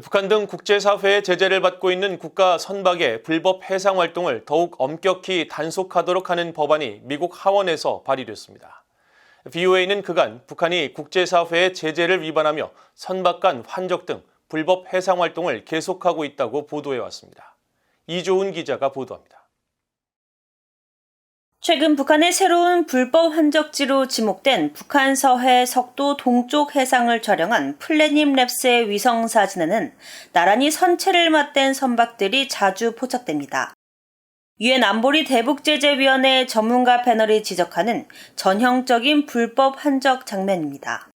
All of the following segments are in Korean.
북한 등 국제사회의 제재를 받고 있는 국가 선박의 불법 해상 활동을 더욱 엄격히 단속하도록 하는 법안이 미국 하원에서 발의됐습니다. VOA는 그간 북한이 국제사회의 제재를 위반하며 선박 간 환적 등 불법 해상 활동을 계속하고 있다고 보도해왔습니다. 이조은 기자가 보도합니다. 최근 북한의 새로운 불법 환적지로 지목된 북한 서해 석도 동쪽 해상을 촬영한 플래닛 랩스의 위성 사진에는 나란히 선체를 맞댄 선박들이 자주 포착됩니다. 유엔 안보리 대북제재위원회 전문가 패널이 지적하는 전형적인 불법 환적 장면입니다.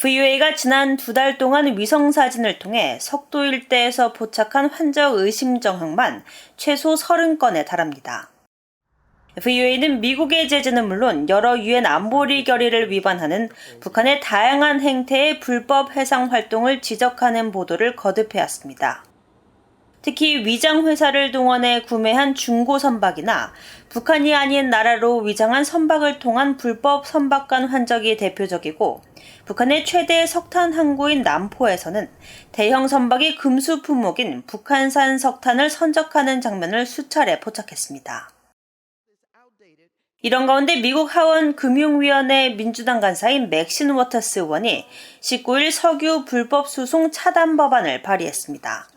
VOA가 지난 2달 동안 위성 사진을 통해 석도 일대에서 포착한 환적 의심 정황만 최소 30건에 달합니다. VOA는 미국의 제재는 물론 여러 유엔 안보리 결의를 위반하는 북한의 다양한 행태의 불법 해상 활동을 지적하는 보도를 거듭해왔습니다. 특히 위장회사를 동원해 구매한 중고 선박이나 북한이 아닌 나라로 위장한 선박을 통한 불법 선박 간 환적이 대표적이고, 북한의 최대 석탄 항구인 남포에서는 대형 선박이 금수 품목인 북한산 석탄을 선적하는 장면을 수차례 포착했습니다. 이런 가운데 미국 하원 금융위원회 민주당 간사인 맥신 워터스 의원이 19일 석유 불법 수송 차단 법안을 발의했습니다.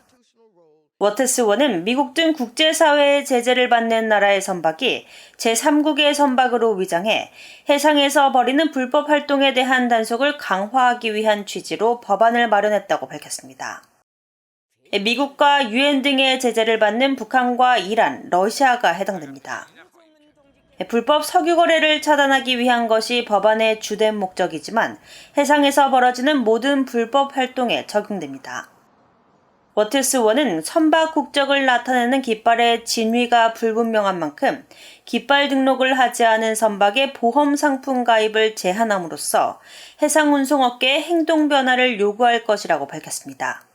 워터스 의원은 미국 등 국제사회의 제재를 받는 나라의 선박이 제3국의 선박으로 위장해 해상에서 벌이는 불법 활동에 대한 단속을 강화하기 위한 취지로 법안을 마련했다고 밝혔습니다. 미국과 유엔 등의 제재를 받는 북한과 이란, 러시아가 해당됩니다. 불법 석유 거래를 차단하기 위한 것이 법안의 주된 목적이지만 해상에서 벌어지는 모든 불법 활동에 적용됩니다. 워터스 의원은 선박 국적을 나타내는 깃발의 진위가 불분명한 만큼 깃발 등록을 하지 않은 선박의 보험 상품 가입을 제한함으로써 해상 운송업계의 행동 변화를 요구할 것이라고 밝혔습니다.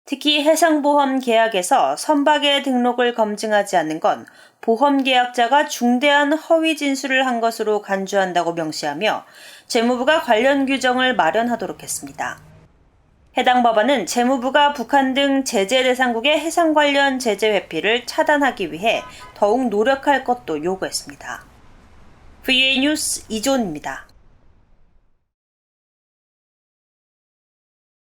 특히 해상보험 계약에서 선박의 등록을 검증하지 않는 건 보험계약자가 중대한 허위 진술을 한 것으로 간주한다고 명시하며 재무부가 관련 규정을 마련하도록 했습니다. 해당 법안은 재무부가 북한 등 제재 대상국의 해상 관련 제재 회피를 차단하기 위해 더욱 노력할 것도 요구했습니다. VOA 뉴스 이조은입니다.